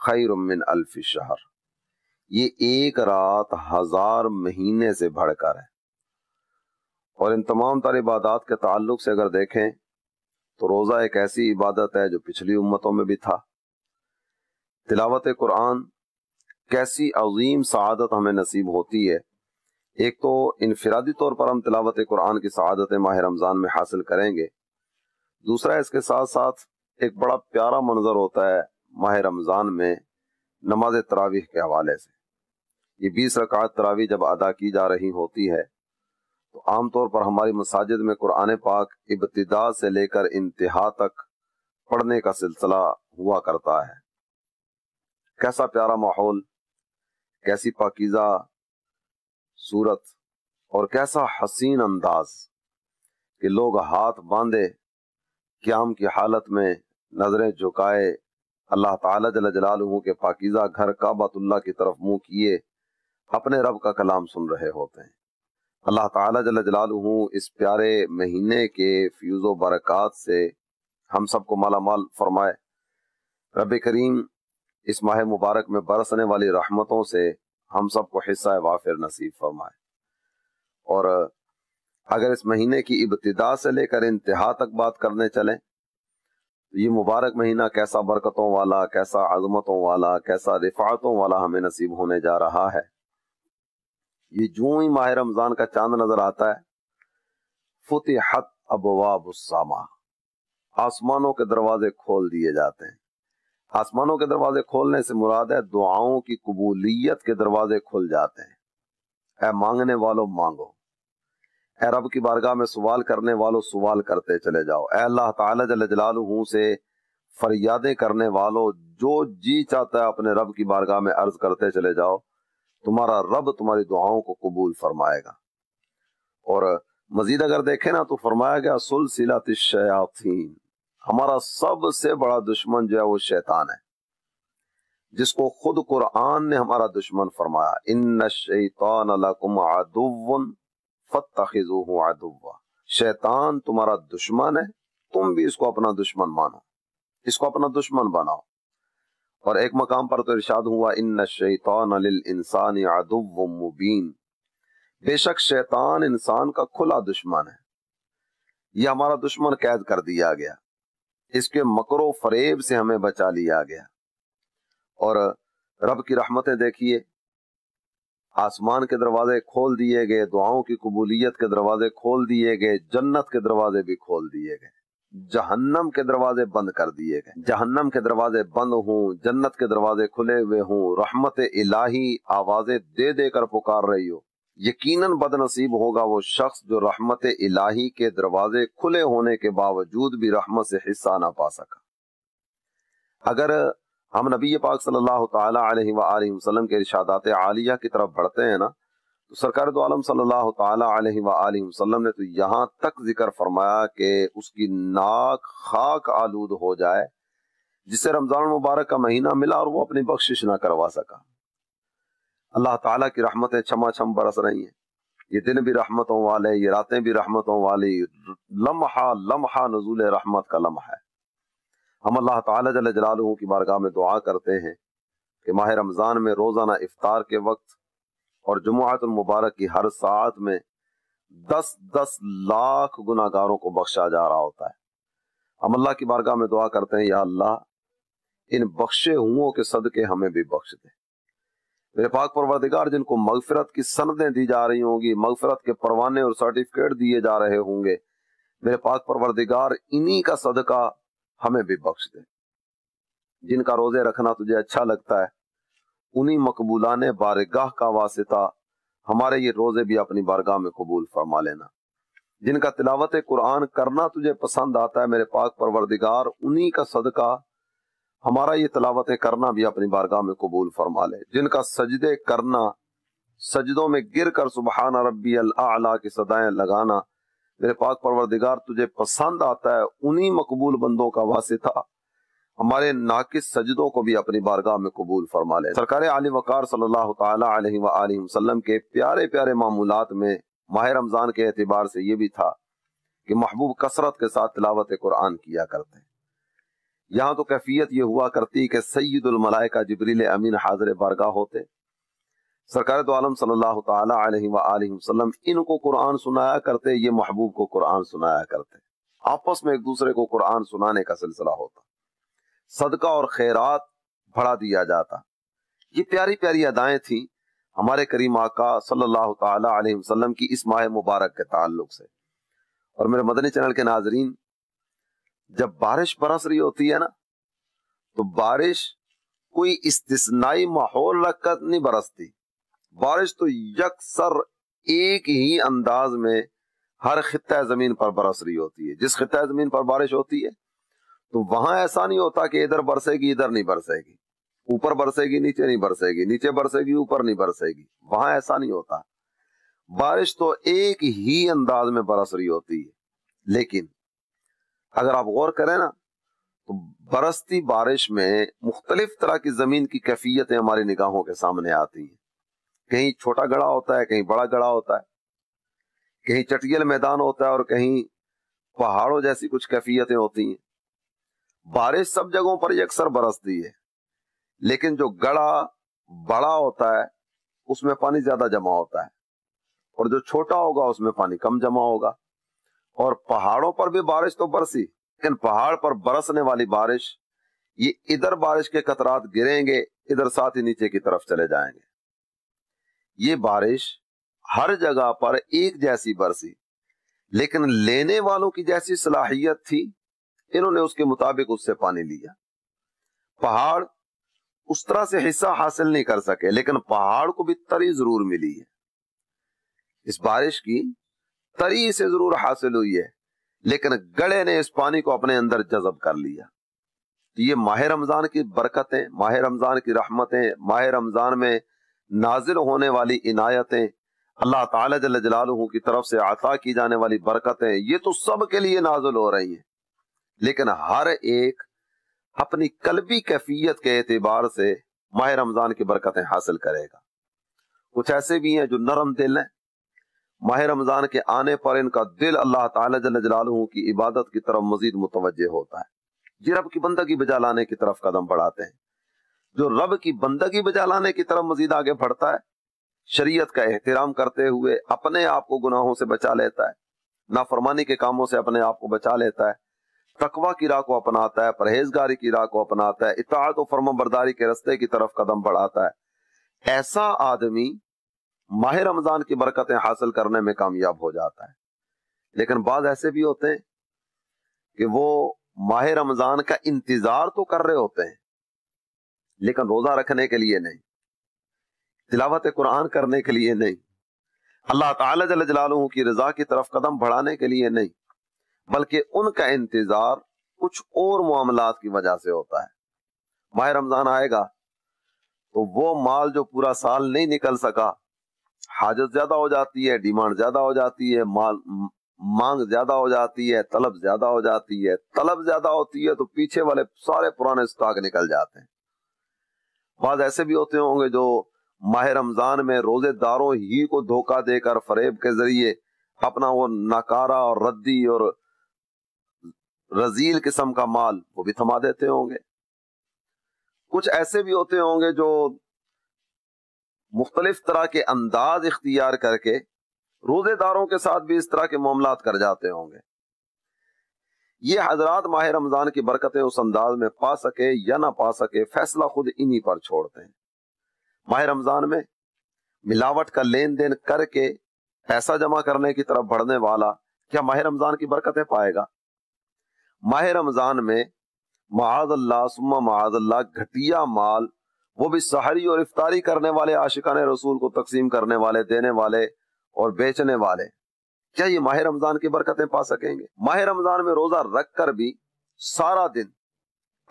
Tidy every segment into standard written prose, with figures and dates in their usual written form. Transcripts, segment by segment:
خیر من الف شہر، یہ ایک رات 1000 مہینے سے بڑھ کر ہے۔ اور ان تمام تر عبادات کے تعلق سے اگر دیکھیں تو روزہ ایک ایسی عبادت ہے جو پچھلی امتوں میں بھی تھا۔ تلاوت قرآن کیسی عظیم سعادت ہمیں نصیب ہوتی ہے۔ ایک تو انفرادی طور پر ہم تلاوت قرآن کی سعادت ماہ رمضان میں حاصل کریں گے، دوسرا اس کے ساتھ ساتھ ایک بڑا پیارا منظر ہوتا ہے ماہ رمضان میں نماز تراویح کے حوالے سے۔ یہ 20 رکعت تراویح جب ادا کی جا رہی ہوتی ہے تو عام طور پر ہماری مساجد میں قرآن پاک ابتدا سے لے کر انتہا تک پڑھنے کا سلسلہ ہوا کرتا ہے۔ کیسا پیارا ماحول، کیسی پاکیزہ صورت اور کیسا حسین انداز کہ لوگ ہاتھ باندھے قیام کی حالت میں نظریں جھکائے اللہ تعالی جل جلالہ کے پاکیزہ گھر کعبۃ اللہ کی طرف منہ کیے اپنے رب کا کلام سن رہے ہوتے ہیں۔ اللہ تعالی جل جلالہ اس پیارے مہینے کے فیوز و برکات سے ہم سب کو مالا مال فرمائے۔ رب کریم اس ماہ مبارک میں برسنے والی رحمتوں سے ہم سب کو حصہ وافر نصیب فرمائے۔ اور اگر اس مہینے کی ابتدا سے لے کر انتہا تک بات کرنے چلیں، یہ مبارک مہینہ کیسا برکتوں والا، کیسا عظمتوں والا، کیسا رفعتوں والا ہمیں نصیب ہونے جا رہا ہے۔ یہ جو ہی ماہ رمضان کا چاند نظر آتا ہے، فتحت ابواب السماء، آسمانوں کے دروازے کھول دیے جاتے ہیں۔ آسمانوں کے دروازے کھولنے سے مراد ہے دعاؤں کی قبولیت کے دروازے کھل جاتے ہیں۔ اے مانگنے والوں مانگو، اے رب کی بارگاہ میں سوال کرنے والوں سوال کرتے چلے جاؤ، اے اللہ تعالی جل جلالہ سے فریادیں کرنے والوں جو جی چاہتا ہے اپنے رب کی بارگاہ میں عرض کرتے چلے جاؤ، تمہارا رب تمہاری دعاؤں کو قبول فرمائے گا۔ اور مزید اگر دیکھیں نا تو فرمایا گیا سلسلۃ الشیاطین، ہمارا سب سے بڑا دشمن جو ہے وہ شیطان ہے، جس کو خود قرآن نے ہمارا دشمن فرمایا، ان الشیطان لکم عدو فاتخذوہ عدوا، شیطان تمہارا دشمن ہے، تم بھی اس کو اپنا دشمن مانو، اس کو اپنا دشمن بناؤ۔ اور ایک مقام پر تو ارشاد ہوا ان الشیطان للانسان عدو مبین، بے شک شیطان انسان کا کھلا دشمن ہے۔ یہ ہمارا دشمن قید کر دیا گیا، اس کے مکر و فریب سے ہمیں بچا لیا گیا۔ اور رب کی رحمتیں دیکھیے، آسمان کے دروازے کھول دیے گئے، دعاؤں کی قبولیت کے دروازے کھول دیے گئے، جنت کے دروازے بھی کھول دیے گئے، جہنم کے دروازے بند کر دیے گئے۔ جہنم کے دروازے بند ہوں، جنت کے دروازے کھلے ہوئے ہوں، رحمت الہی آوازیں دے دے کر پکار رہی ہو، یقیناً بد نصیب ہوگا وہ شخص جو رحمت الہی کے دروازے کھلے ہونے کے باوجود بھی رحمت سے حصہ نہ پا سکا۔ اگر ہم نبی پاک صلی اللہ تعالی علیہ وآلہ وسلم کے ارشادات عالیہ کی طرف بڑھتے ہیں نا، تو سرکار دو عالم صلی اللہ تعالی علیہ وآلہ وسلم نے تو یہاں تک ذکر فرمایا کہ اس کی ناک خاک آلود ہو جائے جسے رمضان المبارک کا مہینہ ملا اور وہ اپنی بخشش نہ کروا سکا۔ اللہ تعالیٰ کی رحمتیں چھما چھم برس رہی ہیں، یہ دن بھی رحمتوں والے، یہ راتیں بھی رحمتوں والی، لمحہ لمحہ نزول رحمت کا لمحہ ہے۔ ہم اللہ تعالیٰ جل جلالہ کی بارگاہ میں دعا کرتے ہیں کہ ماہ رمضان میں روزانہ افطار کے وقت اور جمعۃ المبارک کی ہر ساعت میں 10 لاکھ گناہگاروں کو بخشا جا رہا ہوتا ہے۔ ہم اللہ کی بارگاہ میں دعا کرتے ہیں، یا اللہ ان بخشے ہوں کے صدقے ہمیں بھی بخش دے۔ میرے پاک پروردگار، جن کو مغفرت کی سندیں دی جا رہی ہوں گی، مغفرت کے پروانے اور سرٹیفکیٹ دیے جا رہے ہوں گے، میرے پاک پروردگار انہی کا صدقہ ہمیں بھی بخش دے۔ جن کا روزے رکھنا تجھے اچھا لگتا ہے، انہی مقبولان بارگاہ کا واسطہ ہمارے یہ روزے بھی اپنی بارگاہ میں قبول فرما لینا۔ جن کا تلاوت قرآن کرنا تجھے پسند آتا ہے، میرے پاک پروردگار انہی کا صدقہ ہمارا یہ تلاوت کرنا بھی اپنی بارگاہ میں قبول فرما لے۔ جن کا سجدے کرنا، سجدوں میں گر کر سبحان ربی الاعلیٰ کی صدائیں لگانا میرے پاک پروردگار تجھے پسند آتا ہے، انہی مقبول بندوں کا واسطہ ہمارے ناقص سجدوں کو بھی اپنی بارگاہ میں قبول فرما لے۔ سرکار عالی وقار صلی اللہ تعالی علیہ وآلہ وسلم کے پیارے پیارے معمولات میں ماہ رمضان کے اعتبار سے یہ بھی تھا کہ محبوب کثرت کے ساتھ تلاوت قرآن کیا کرتے ہیں۔ یہاں تو کیفیت یہ ہوا کرتی کہ سید الملائکہ جبریل امین حاضر بارگاہ ہوتے، سرکار دو عالم صلی اللہ تعالی علیہ وآلہ وسلم ان کو قرآن سنایا کرتے، یہ محبوب کو قرآن سنایا کرتے، آپس میں ایک دوسرے کو قرآن سنانے کا سلسلہ ہوتا، صدقہ اور خیرات بڑھا دیا جاتا۔ یہ پیاری پیاری ادائیں تھیں ہمارے کریم آقا صلی اللہ تعالی علیہ وسلم کی اس ماہ مبارک کے تعلق سے۔ اور میرے مدنی چینل کے ناظرین، جب بارش برس رہی ہوتی ہے نا، تو بارش کوئی استثنائی ماحول رکھ کر نہیں برستی، بارش تو یکسر ایک ہی انداز میں ہر خطہ زمین پر برس رہی ہوتی ہے۔ جس خطہ زمین پر بارش ہوتی ہے تو وہاں ایسا نہیں ہوتا کہ ادھر برسے گی ادھر نہیں برسے گی، اوپر برسے گی نیچے نہیں برسے گی، نیچے برسے گی اوپر نہیں برسے گی، وہاں ایسا نہیں ہوتا، بارش تو ایک ہی انداز میں برس رہی ہوتی ہے۔ لیکن اگر آپ غور کریں نا تو برستی بارش میں مختلف طرح کی زمین کی کیفیتیں ہماری نگاہوں کے سامنے آتی ہیں۔ کہیں چھوٹا گڑھا ہوتا ہے، کہیں بڑا گڑھا ہوتا ہے، کہیں چٹیل میدان ہوتا ہے اور کہیں پہاڑوں جیسی کچھ کیفیتیں ہوتی ہیں۔ بارش سب جگہوں پر یکسر برستی ہے، لیکن جو گڑھا بڑا ہوتا ہے اس میں پانی زیادہ جمع ہوتا ہے، اور جو چھوٹا ہوگا اس میں پانی کم جمع ہوگا۔ اور پہاڑوں پر بھی بارش تو برسی، لیکن پہاڑ پر برسنے والی بارش، یہ ادھر بارش کے قطرات گریں گے، ادھر ساتھ ہی نیچے کی طرف چلے جائیں گے۔ یہ بارش ہر جگہ پر ایک جیسی برسی، لیکن لینے والوں کی جیسی صلاحیت تھی، انہوں نے اس کے مطابق اس سے پانی لیا۔ پہاڑ اس طرح سے حصہ حاصل نہیں کر سکے، لیکن پہاڑ کو بھی تری ضرور ملی ہے، اس بارش کی تری سے ضرور حاصل ہوئی ہے، لیکن گڑھے نے اس پانی کو اپنے اندر جذب کر لیا۔ یہ ماہ رمضان کی برکتیں، ماہ رمضان کی رحمتیں، ماہ رمضان میں نازل ہونے والی عنایتیں، اللہ تعالی جل جلالہ کی طرف سے عطا کی جانے والی برکتیں، یہ تو سب کے لیے نازل ہو رہی ہیں، لیکن ہر ایک اپنی قلبی کیفیت کے اعتبار سے ماہ رمضان کی برکتیں حاصل کرے گا۔ کچھ ایسے بھی ہیں جو نرم دل ہیں، ماہ رمضان کے آنے پر ان کا دل اللہ تعالی جل جلالہ کی عبادت کی طرف مزید متوجہ ہوتا ہے، یہ رب کی بندگی بجا لانے کی طرف قدم بڑھاتے ہیں۔ جو رب کی بندگی بجا لانے کی طرف مزید آگے بڑھتا ہے، شریعت کا احترام کرتے ہوئے اپنے آپ کو گناہوں سے بچا لیتا ہے، نافرمانی کے کاموں سے اپنے آپ کو بچا لیتا ہے، تقوی کی راہ کو اپناتا ہے، پرہیزگاری کی راہ کو اپناتا ہے، اطاعت و فرما برداری کے رستے کی طرف قدم بڑھاتا ہے، ایسا آدمی ماہ رمضان کی برکتیں حاصل کرنے میں کامیاب ہو جاتا ہے۔ لیکن بعض ایسے بھی ہوتے ہیں کہ وہ ماہ رمضان کا انتظار تو کر رہے ہوتے ہیں، لیکن روزہ رکھنے کے لیے نہیں، تلاوت قرآن کرنے کے لیے نہیں، اللہ تعالی جل جلالہ کی رضا کی طرف قدم بڑھانے کے لیے نہیں، بلکہ ان کا انتظار کچھ اور معاملات کی وجہ سے ہوتا ہے۔ ماہ رمضان آئے گا تو وہ مال جو پورا سال نہیں نکل سکا، حاجت زیادہ ہو جاتی ہے، ڈیمانڈ زیادہ ہو جاتی ہے، مانگ زیادہ ہو جاتی ہے، طلب زیادہ ہو جاتی ہے، طلب زیادہ ہوتی ہے تو پیچھے والے سارے پرانے سٹاک نکل جاتے ہیں۔ بعض ایسے بھی ہوتے ہوں گے جو ماہ رمضان میں روزے داروں ہی کو دھوکہ دے کر فریب کے ذریعے اپنا وہ ناکارہ اور ردی اور رذیل قسم کا مال وہ بھی تھما دیتے ہوں گے۔ کچھ ایسے بھی ہوتے ہوں گے جو مختلف طرح کے انداز اختیار کر کے روزے داروں کے ساتھ بھی اس طرح کے معاملات کر جاتے ہوں گے۔ یہ حضرات ماہ رمضان کی برکتیں اس انداز میں پا سکے یا نہ پا سکے، فیصلہ خود انہی پر چھوڑتے ہیں۔ ماہ رمضان میں ملاوٹ کا لین دین کر کے پیسہ جمع کرنے کی طرف بڑھنے والا کیا ماہ رمضان کی برکتیں پائے گا؟ ماہ رمضان میں معاذ اللہ ثم معاذ اللہ گھٹیا مال، وہ بھی سحری اور افطاری کرنے والے، عاشقان رسول کو تقسیم کرنے والے، دینے والے اور بیچنے والے، کیا یہ ماہ رمضان کی برکتیں پا سکیں گے؟ ماہ رمضان میں روزہ رکھ کر بھی سارا دن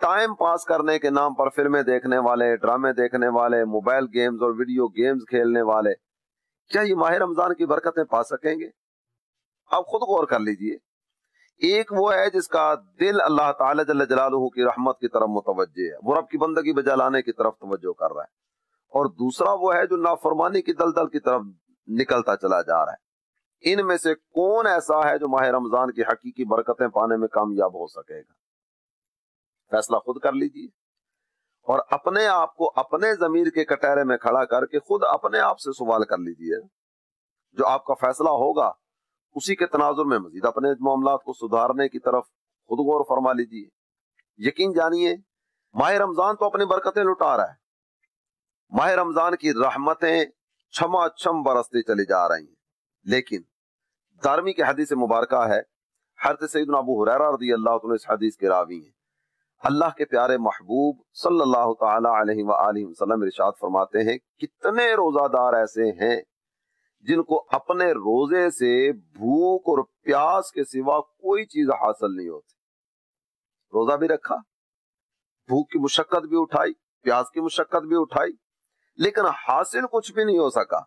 ٹائم پاس کرنے کے نام پر فلمیں دیکھنے والے، ڈرامے دیکھنے والے، موبائل گیمز اور ویڈیو گیمز کھیلنے والے، کیا یہ ماہ رمضان کی برکتیں پا سکیں گے؟ آپ خود غور کر لیجئے۔ ایک وہ ہے جس کا دل اللہ تعالی جل جلالہ کی رحمت کی طرف متوجہ ہے، وہ رب کی بندگی بجا لانے کی طرف توجہ کر رہا ہے، اور دوسرا وہ ہے جو نافرمانی کی دلدل کی طرف نکلتا چلا جا رہا ہے۔ ان میں سے کون ایسا ہے جو ماہ رمضان کی حقیقی برکتیں پانے میں کامیاب ہو سکے گا؟ فیصلہ خود کر لیجئے اور اپنے آپ کو اپنے ضمیر کے کٹہرے میں کھڑا کر کے خود اپنے آپ سے سوال کر لیجئے. جو آپ کا فیصلہ ہوگا اسی کے تناظر میں مزید اپنے معاملات کو سدھارنے کی طرف خود غور فرما لیجئے. یقین جانیے ماہ رمضان تو اپنی برکتیں لٹا رہا ہے. ماہ رمضان کی رحمتیں چھما چھم برستے چلی جا رہی ہیں. لیکن دارمی کی حدیث مبارکہ ہے، حضرت سیدنا ابو ہریرہ رضی اللہ عنہ اس حدیث کے راوی ہیں. اللہ کے پیارے محبوب صلی اللہ تعالی علیہ وآلہ وسلم ارشاد فرماتے ہیں کتنے روزہ دار ایسے ہیں جن کو اپنے روزے سے بھوک اور پیاس کے سوا کوئی چیز حاصل نہیں ہوتی. روزہ بھی رکھا، بھوک کی مشقت بھی اٹھائی، پیاس کی مشقت بھی اٹھائی، لیکن حاصل کچھ بھی نہیں ہو سکا.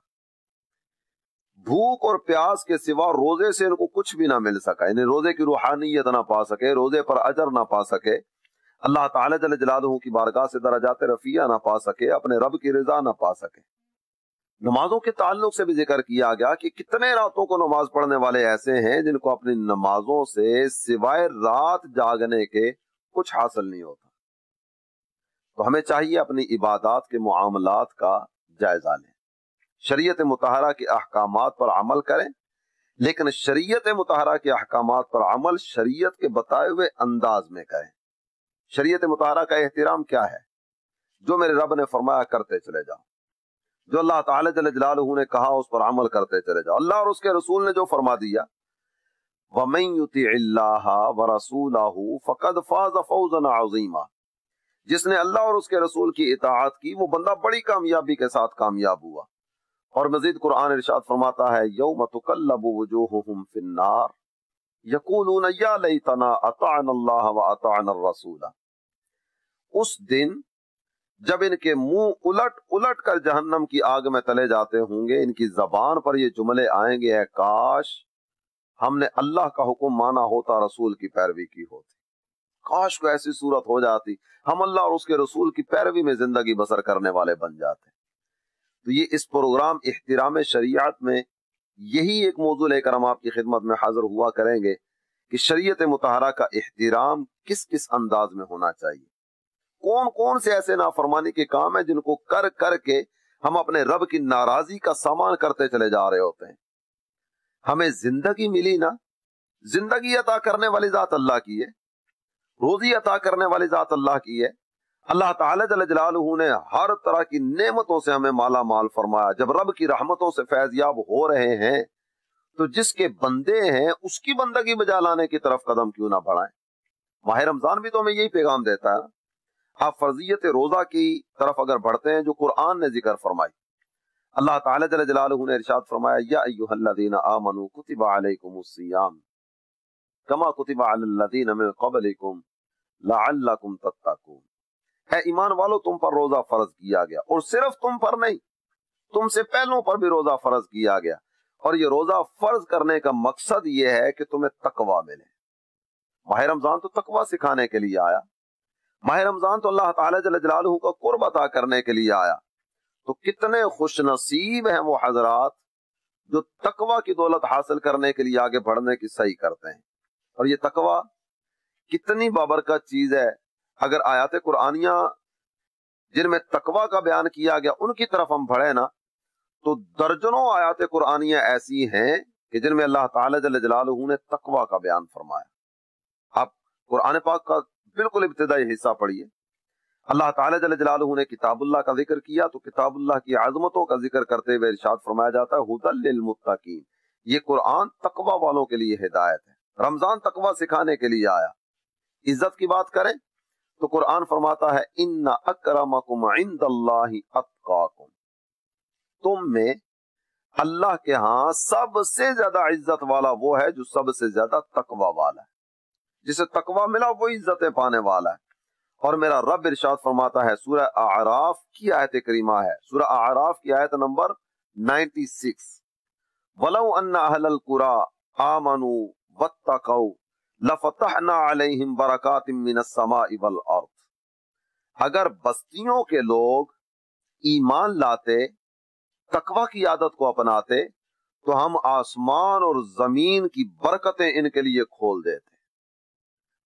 بھوک اور پیاس کے سوا روزے سے ان کو کچھ بھی نہ مل سکا. یعنی روزے کی روحانیت نہ پا سکے، روزے پر اجر نہ پا سکے، اللہ تعالی جل جلالہ کی بارگاہ سے درجات رفیع نہ پا سکے، اپنے رب کی رضا نہ پا سکے. نمازوں کے تعلق سے بھی ذکر کیا گیا کہ کتنے راتوں کو نماز پڑھنے والے ایسے ہیں جن کو اپنی نمازوں سے سوائے رات جاگنے کے کچھ حاصل نہیں ہوتا. تو ہمیں چاہیے اپنی عبادات کے معاملات کا جائزہ لیں، شریعت مطہرہ کے احکامات پر عمل کریں، لیکن شریعت مطہرہ کے احکامات پر عمل شریعت کے بتائے ہوئے انداز میں کریں. شریعت مطہرہ کا احترام کیا ہے؟ جو میرے رب نے فرمایا کرتے چلے جاؤ، جو اللہ تعالی جل جلالہ نے کہا اس پر عمل کرتے چلے جاؤ. اللہ اور اس کے رسول نے جو فرما دیا وَمَن يُطِعِ اللَّهَ وَرَسُولَهُ فَقَدْ فَازَ فَوْزًا عَظِيمًا. جس نے اللہ اور اس کے رسول کی اطاعت کی وہ بندہ بڑی کامیابی کے ساتھ کامیاب ہوا. اور مزید قرآن ارشاد فرماتا ہے یوم تقلب وجوہہم فی النار یقولون یا لیتنا اطعنا اللہ واطعنا الرسول. اس دن جب ان کے منہ الٹ الٹ کر جہنم کی آگ میں تلے جاتے ہوں گے، ان کی زبان پر یہ جملے آئیں گے اے کاش ہم نے اللہ کا حکم مانا ہوتا، رسول کی پیروی کی ہوتی. کاش کو ایسی صورت ہو جاتی ہم اللہ اور اس کے رسول کی پیروی میں زندگی بسر کرنے والے بن جاتے. تو یہ اس پروگرام احترام شریعت میں یہی ایک موضوع لے کر ہم آپ کی خدمت میں حاضر ہوا کریں گے کہ شریعت مطہرہ کا احترام کس کس انداز میں ہونا چاہیے. کون کون سے ایسے نافرمانی کے کام ہیں جن کو کر کر کے ہم اپنے رب کی ناراضی کا سامان کرتے چلے جا رہے ہوتے ہیں. ہمیں زندگی ملی نا، زندگی عطا کرنے والی ذات اللہ کی ہے، روزی عطا کرنے والی ذات اللہ کی ہے. اللہ تعالی جل جلالہ نے ہر طرح کی نعمتوں سے ہمیں مالا مال فرمایا. جب رب کی رحمتوں سے فیضیاب ہو رہے ہیں تو جس کے بندے ہیں اس کی بندگی بجا لانے کی طرف قدم کیوں نہ بڑھائیں. ماہ رمضان بھی تو ہمیں یہی پیغام دیتا ہے. آپ فرضیت روزہ کی طرف اگر بڑھتے ہیں جو قرآن نے ذکر فرمائی، اللہ تعالی جل جلالہ نے ارشاد فرمایا یا ایھا الذین آمنوا کتب علیکم الصیام کما کتب علی الذین من قبلکم لعلکم تتقون. اے ایمان والو تم پر روزہ فرض کیا گیا، اور صرف تم پر نہیں، تم سے پہلوں پر بھی روزہ فرض کیا گیا. اور یہ روزہ فرض کرنے کا مقصد یہ ہے کہ تمہیں تقوی ملے. ماہ رمضان تو تقوی سکھانے کے لیے آیا، ماہ رمضان تو اللہ تعالی جل جلالہ کا قرب عطا کرنے کے لیے آیا. تو کتنے خوش نصیب ہیں وہ حضرات جو تقوی کی دولت حاصل کرنے کے لیے آگے بڑھنے کی صحیح کرتے ہیں. اور یہ تقوی کتنی بابرکت چیز ہے. اگر آیات قرآنیہ جن میں تقوی کا بیان کیا گیا ان کی طرف ہم بڑھے نا تو درجنوں آیات قرآنیہ ایسی ہیں کہ جن میں اللہ تعالی جل جلالہ نے تقوی کا بیان فرمایا. آپ قرآن پاک کا بالکل ابتدائی حصہ پڑھیے. اللہ تعالی جل جلالہ نے کتاب اللہ کا ذکر کیا تو کتاب اللہ کی عظمتوں کا ذکر کرتے ہوئے ارشاد فرمایا جاتا ہے ھدی للمتقین. یہ قرآن تقوی والوں کے لیے ہدایت ہے. رمضان تقوی سکھانے کے لیے آیا. عزت کی بات کریں تو قرآن فرماتا ہے ان اکرمکم عند اللہ اتقاکم. تم میں اللہ کے ہاں سب سے زیادہ عزت والا وہ ہے جو سب سے زیادہ تقوی والا ہے. جسے تقوی ملا وہ عزتیں پانے والا ہے. اور میرا رب ارشاد فرماتا ہے سورہ اعراف کی آیت کریمہ ہے، سورہ اعراف کی آیت نمبر 96 وَلَوْ أَنَّ أَهْلَ الْقُرَىٰ آمَنُوا وَاتَّقَوْا لَفَتَحْنَا عَلَيْهِمْ بَرَكَاتٍ مِّنَ السَّمَاءِ وَالْأَرْضِ. اگر بستیوں کے لوگ ایمان لاتے، تقوی کی عادت کو اپناتے تو ہم آسمان اور زمین کی برکتیں ان کے لیے کھول دیتے.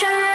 شر